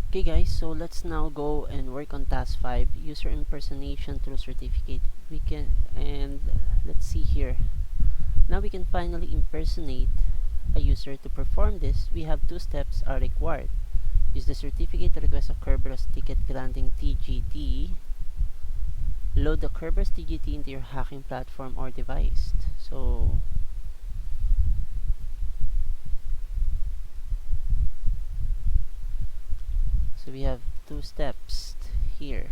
Okay guys, so let's now go and work on task 5, user impersonation through certificate. Let's see here. Now we can finally impersonate a user. To perform this, we have two steps are required. Use the certificate to request a Kerberos ticket granting TGT. Load the Kerberos TGT into your hacking platform or device. So we have two steps here.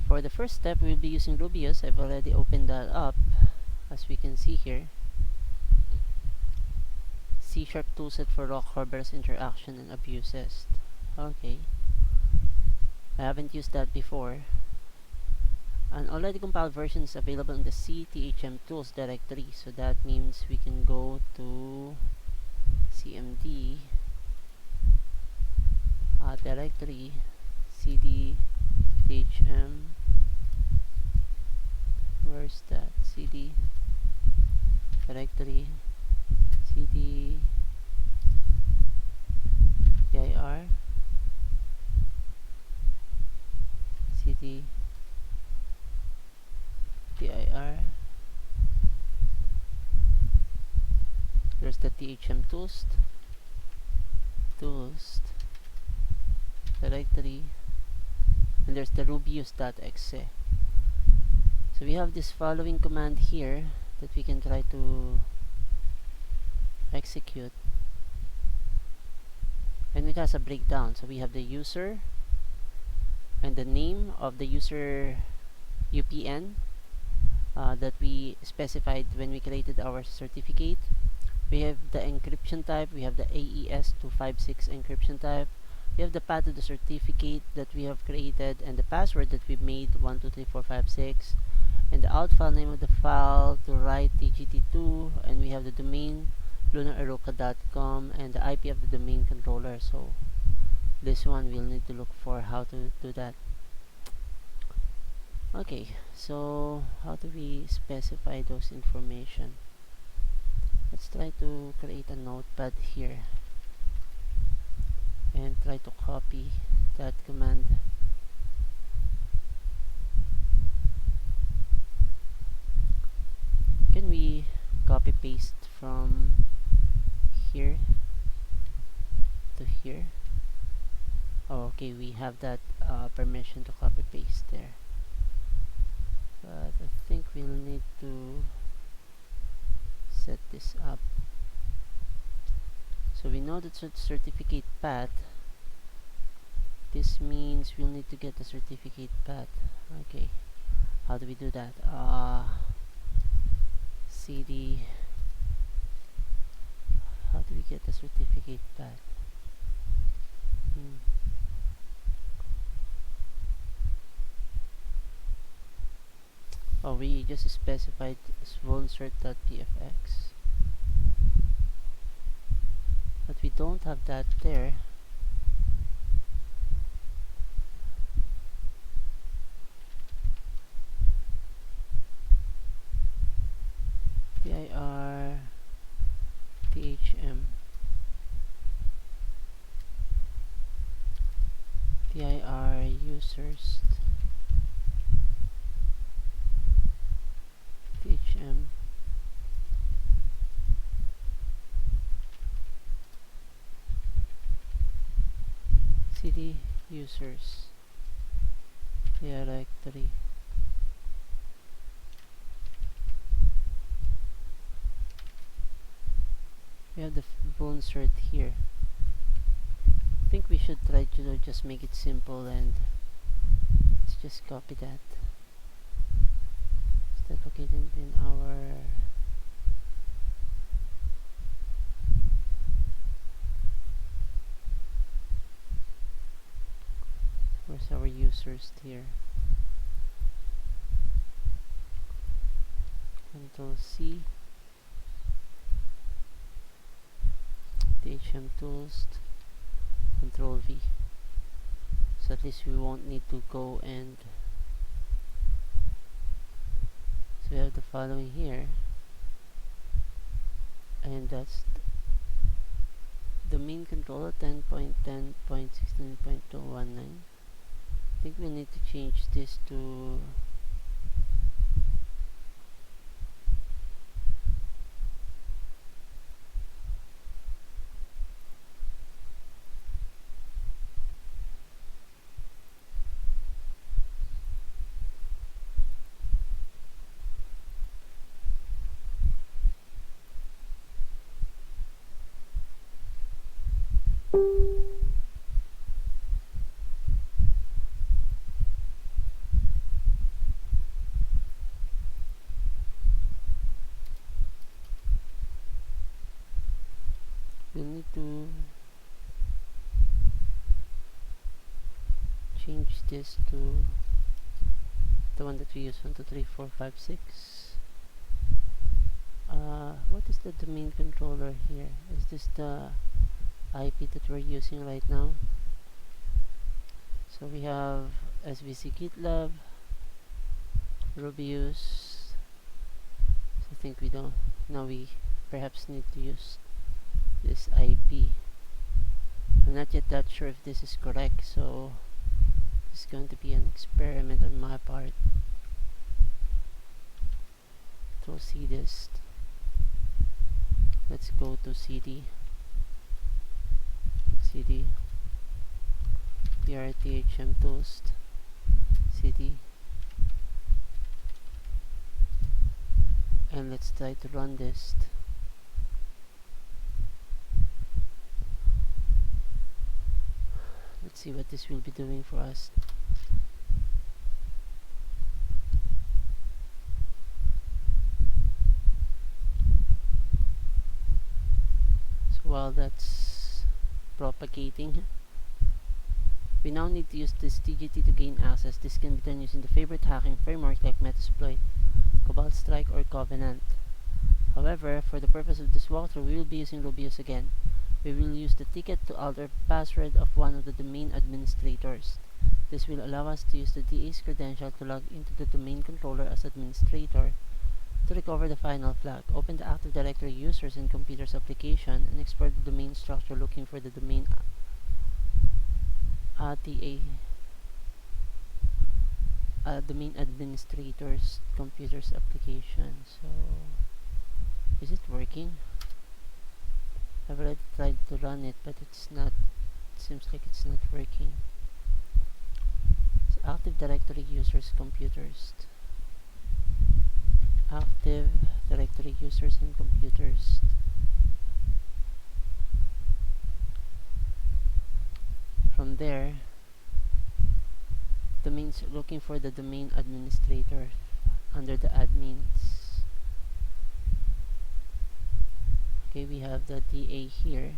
For the first step, we'll be using Rubius. I've already opened that up, as we can see here. C# toolset for raw Kerberos interaction and abuses. Okay. I haven't used that before. An already compiled version is available in the CTHM tools directory, so that means we can go to cmd directory cd thm. Where's that? cd directory cd dir cd dir. There's the thm tools directory, and there's the rubius.exe. So we have this following command here that we can try to execute, and it has a breakdown. So we have the user and the name of the user UPN that we specified when we created our certificate. We have the encryption type, we have the AES256 encryption type, we have the path to the certificate that we have created, and the password that we made 123456, and the out file name of the file to write tgt2, and we have the domain lunararoka.com and the IP of the domain controller. So this one we'll need to look for how to do that. Okay, so how do we specify those information? Let's try to create a notepad here and try to copy that command. Can we copy paste from here to here? Oh, okay, we have that permission to copy paste there, but I think we'll need to set this up. So we know the certificate path. This means we'll need to get the certificate path. Okay, how do we do that? cd, how do we get the certificate path? Oh, we just specified svolncert.pfx, but we don't have that there. dir thm dir users thm cd users directory. We have the vulncert here. I think we should try to just make it simple, and let's just copy that. Is that located in our where's our users here? Control C, THM tools, Control V. So at least we won't need to go and so we have the following here, and that's the domain controller 10.10.16.219. I think we need to change this to we need to change this to the one that we use, 123.456. What is the domain controller here? Is this the IP that we're using right now? So we have SVC GitLab, Rubius. So I think we don't. Now we perhaps need to use this IP. I'm not yet that sure if this is correct, so this is going to be an experiment on my part to see this. Let's go to cd prthm toast cd, and let's try to run this. Let's see what this will be doing for us. So while that's propagating, we now need to use this TGT to gain access. This can be done using the favorite hacking framework like Metasploit, Cobalt Strike, or Covenant. However, for the purpose of this walkthrough, we will be using Rubius again. We will use the ticket to alter password of one of the domain administrators. This will allow us to use the DA's credential to log into the domain controller as administrator. To recover the final flag, open the Active Directory Users and Computers application and explore the domain structure looking for the domain domain administrators computers application. So is it working? I've already tried to run it, but it's not. Seems like it's not working. So Active Directory Users Computers. Active Directory Users and Computers. From there, domains, looking for the domain administrator under the admins. Okay, we have the DA here.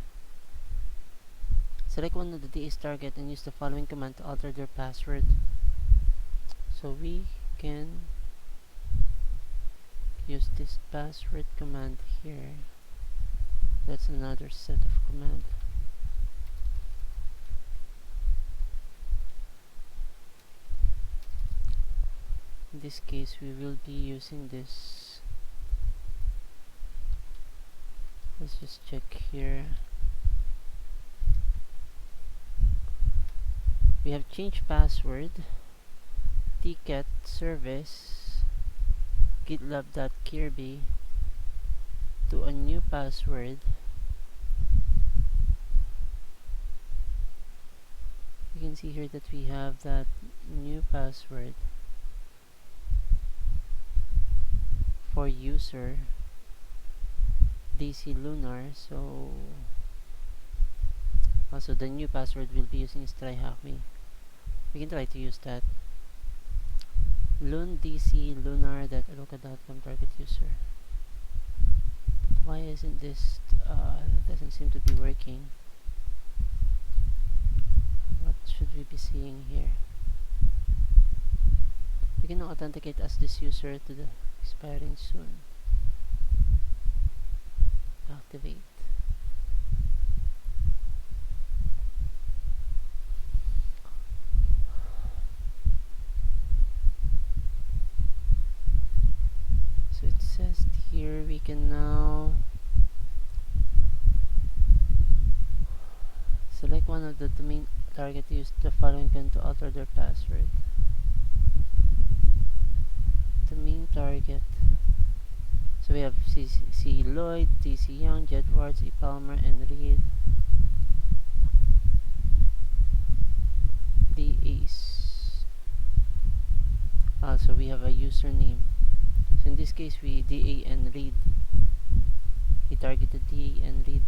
Select one of the DA's target and use the following command to alter their password. So we can use this password command here. That's another set of command. In this case, we will be using this. Let's just check here. We have changed password, ticket, service, gitlab.kirby to a new password. You can see here that we have that new password for user DC Lunar. So also the new password we'll be using is Tryhackme. We can try to use that. LunDC lunar.aruka.com target user. Why isn't this it doesn't seem to be working? What should we be seeing here? We can now authenticate as this user to the expiring soon. Activate. So it says here we can now pick one of the domain target use the following can to alter their password. Domain target. So we have C. Lloyd, T.C. Young, Jedwards, E. Palmer, and Reed. D. Ace. Also, we have a username. So in this case, we DA and Reed. We targeted DA and Reed.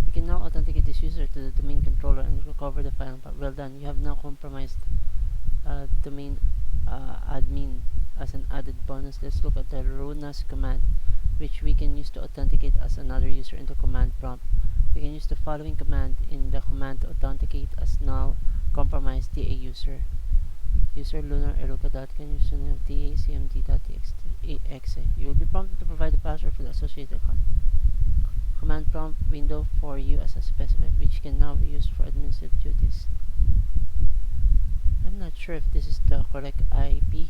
You can now authenticate this user to the domain controller and recover the file. Well done. You have now compromised domain admin as an added bonus. Let's look at the runas command, which we can use to authenticate as another user in the command prompt. We can use the following command in the command to authenticate as null compromised DA user. User lunar eruka.can username dacmd.exe. You will be prompted to provide the password for the associated account. Command prompt window for you as a specified, which can now be used for administrative duties. I'm not sure if this is the correct IP.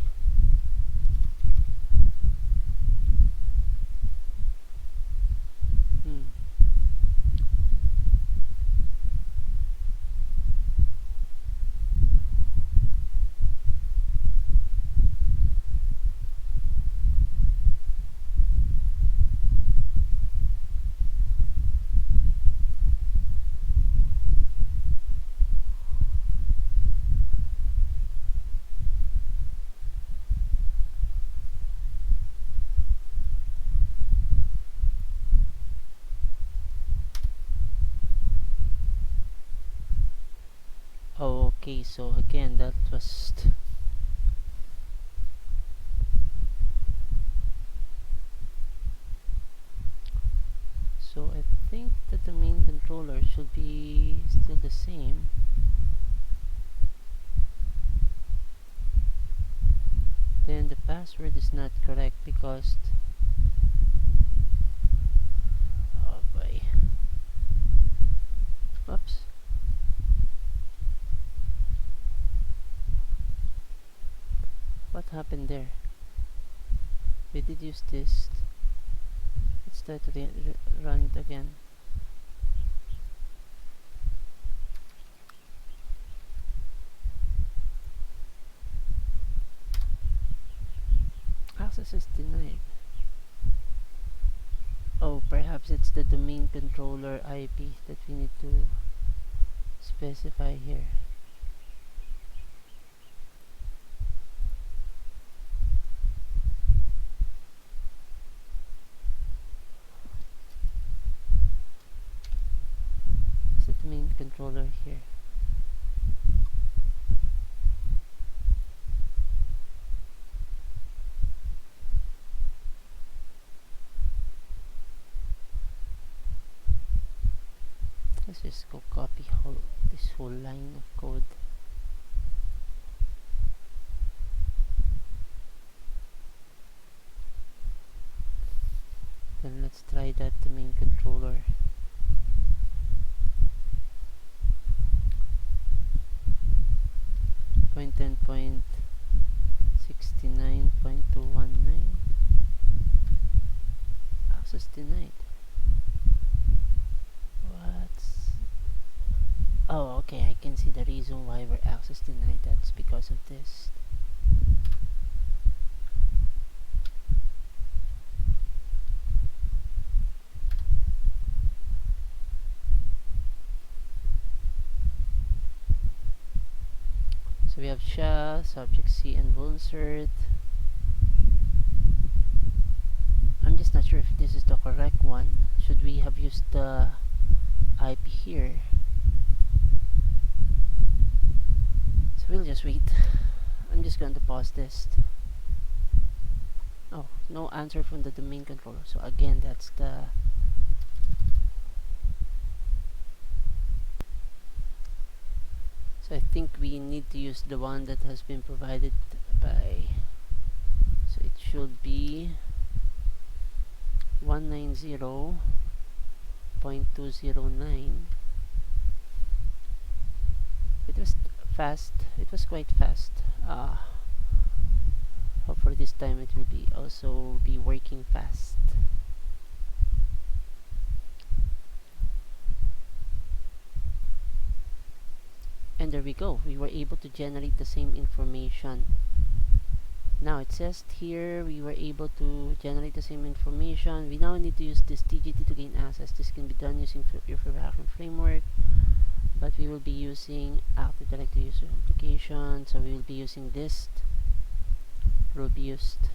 Okay, so again, that was so I think that the main controller should be still the same. Then the password is not correct because oh boy, oops. What happened there? We did use this. Let's try to run it again. Access is denied. Oh, perhaps it's the domain controller IP that we need to specify here. It's the domain controller here. Let's just go copy this whole line of code. Then let's try that domain controller. Point 10.69.219 access denied. Oh, okay, I can see the reason why we're access denied. That's because of this. So we have SHA, subject C, and vulnsert. I'm just not sure if this is the correct one. Should we have used the IP here? So we'll just wait. I'm just going to pause this. Oh, no answer from the domain controller. So again, that's the so I think we need to use the one that has been provided by, so it should be 190.209. It was fast. It was quite fast. Hopefully this time it will be also be working fast. there we go. We were able to generate the same information. Now it says here we were able to generate the same information. We now need to use this TGT to gain access. This can be done using your Tryhackme framework, but we will be using Active Directory User Application. So we will be using this robust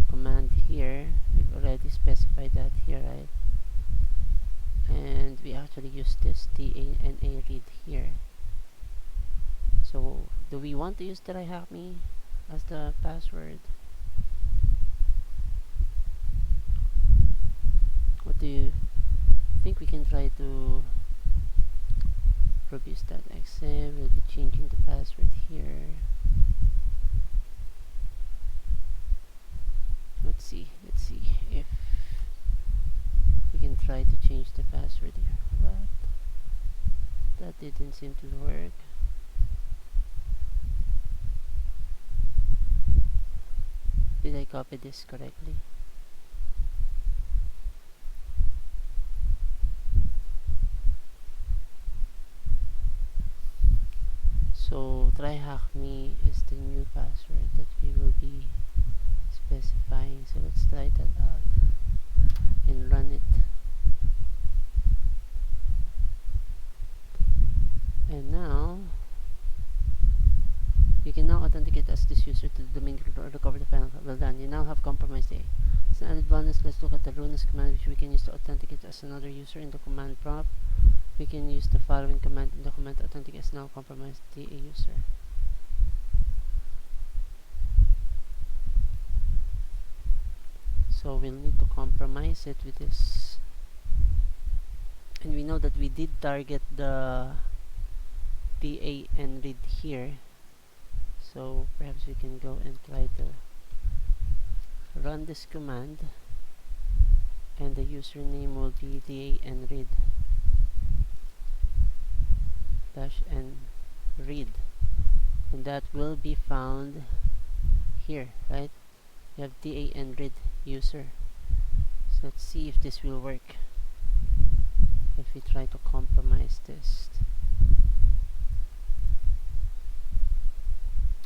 command here. We've already specified that here, right? And we actually use this TANA read here. So do we want to use Tryhackme as the password? What do you think? We can try to robust.exe. We'll be changing the password here. Let's see if we can try to change the password here. What? That didn't seem to work. Did I copy this correctly? So Tryhackme is the new password that we will be specifying. So let's try that out and run it. And now you can now authenticate as this user to the domain to recover the final. Well done. You now have compromised A. As an added bonus, let's look at the runes command, which we can use to authenticate as another user in the command prompt. We can use the following command in the command to authenticate as now compromised DA user. So we'll need to compromise it with this. And we know that we did target the DA and read here. So perhaps we can go and try to run this command, and the username will be DA and read -n read, and that will be found here, right? We have DA and read user. So let's see if this will work if we try to compromise this.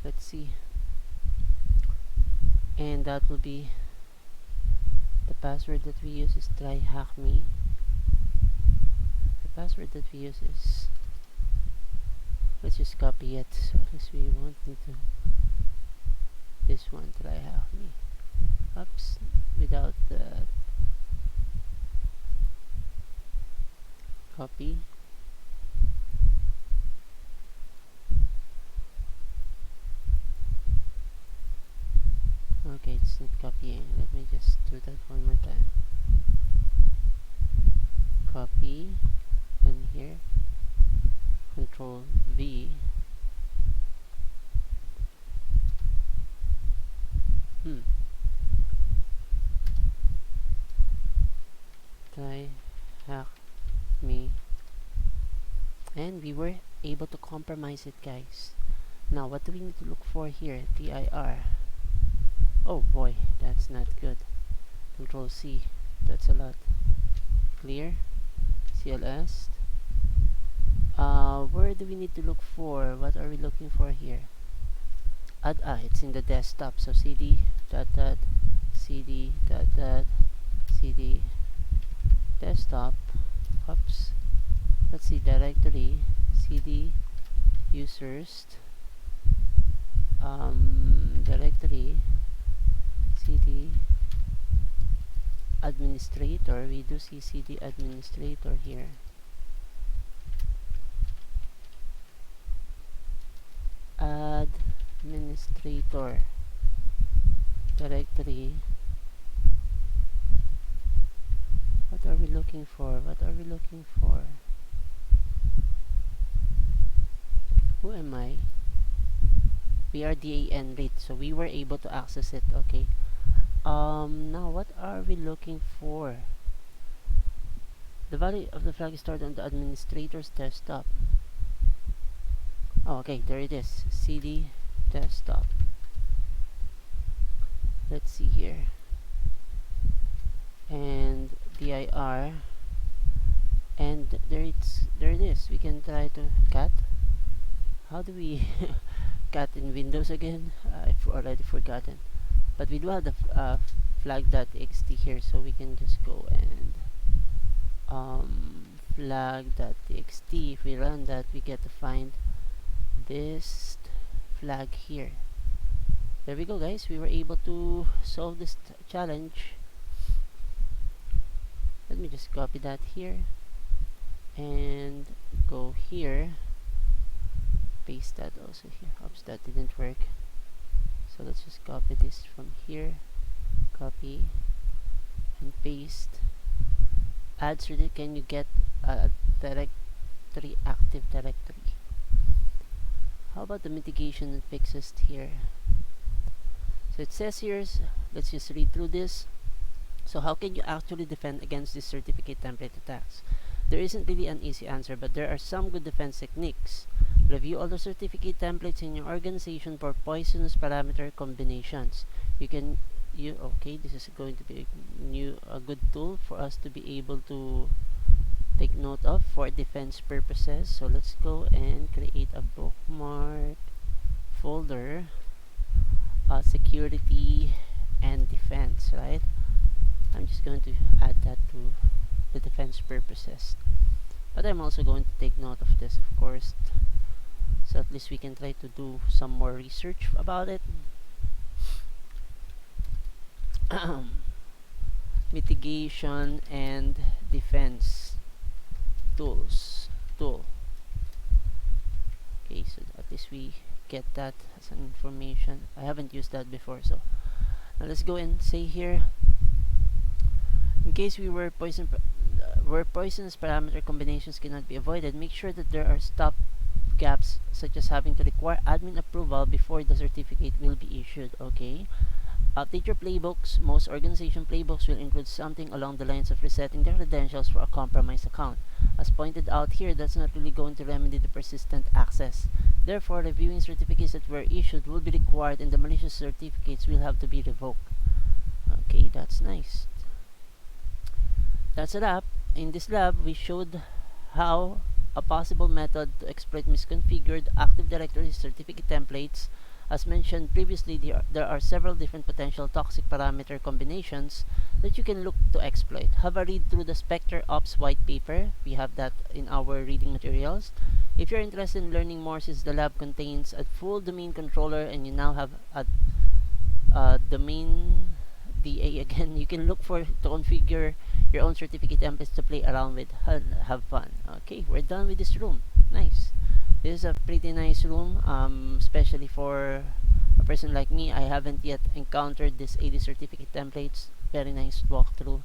Let's see. And that will be the password that we use is Tryhackme. The password that we use is, let's just copy it, so at least we won't need to. This one, Tryhackme. Oops, without the copy. Okay, it's not copying. Let me just do that one more time. Copy, and here, Control V. Tryhackme, and we were able to compromise it, guys. Now what do we need to look for here? dir. Oh boy, that's not good. Control C, that's a lot. Clear, CLS. Where do we need to look for? What are we looking for here? It's in the desktop. So cd dot dot cd dot dot cd desktop. Oops. Let's see, directory cd users directory cd administrator. We do see cd administrator here. Administrator directory. What are we looking for? What are we looking for? Who am I? We are DAN read, so we were able to access it. Okay. Now what are we looking for? The value of the flag is stored on the administrator's desktop. Oh, okay, there it is. CD desktop. Let's see here. And dir And there it is. We can try to cut. How do we cut in Windows again? I've already forgotten. But we do have the flag.txt here, so we can just go and flag.txt. If we run that, we get to find this flag here. There we go, guys. We were able to solve this challenge. Let me just copy that here and go here, paste that also here. Oops, that didn't work. So let's just copy this from here, copy and paste. Add certificate. Can you get a directory, active directory? How about the mitigation and fixes here? So it says here, let's just read through this. So how can you actually defend against this certificate template attacks? There isn't really an easy answer, but there are some good defense techniques. Review all the certificate templates in your organization for poisonous parameter combinations. Okay, this is going to be a good tool for us to be able to take note of for defense purposes. So let's go and create a bookmark folder, security and defense, right? I'm just going to add that to the defense purposes, but I'm also going to take note of this, of course, so at least we can try to do some more research about it. Mitigation and defense tools tool. Okay, so at least we get that as an information. I haven't used that before, so now let's go and say here, in case where poisonous parameter combinations cannot be avoided, make sure that there are stop gaps, such as having to require admin approval before the certificate will be issued. Okay, update your playbooks. Most organization playbooks will include something along the lines of resetting the credentials for a compromised account. As pointed out here, that's not really going to remedy the persistent access. Therefore, reviewing certificates that were issued will be required, and the malicious certificates will have to be revoked. Okay, that's nice. That's a lab. In this lab, we showed how a possible method to exploit misconfigured Active Directory certificate templates. As mentioned previously, there are several different potential toxic parameter combinations that you can look to exploit. Have a read through the Spectre Ops white paper. We have that in our reading materials. If you're interested in learning more, since the lab contains a full domain controller and you now have a domain DA again, you can look to configure your own certificate templates to play around with. Have fun. Okay, we're done with this room. Nice. This is a pretty nice room, especially for a person like me. I haven't yet encountered this 80 certificate templates. Very nice walkthrough,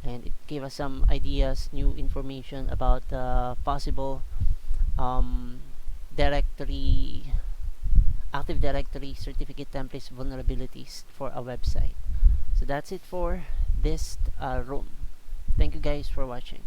and it gave us some ideas, new information about possible directory, Active Directory certificate templates vulnerabilities for a website. So that's it for this room. Thank you guys for watching.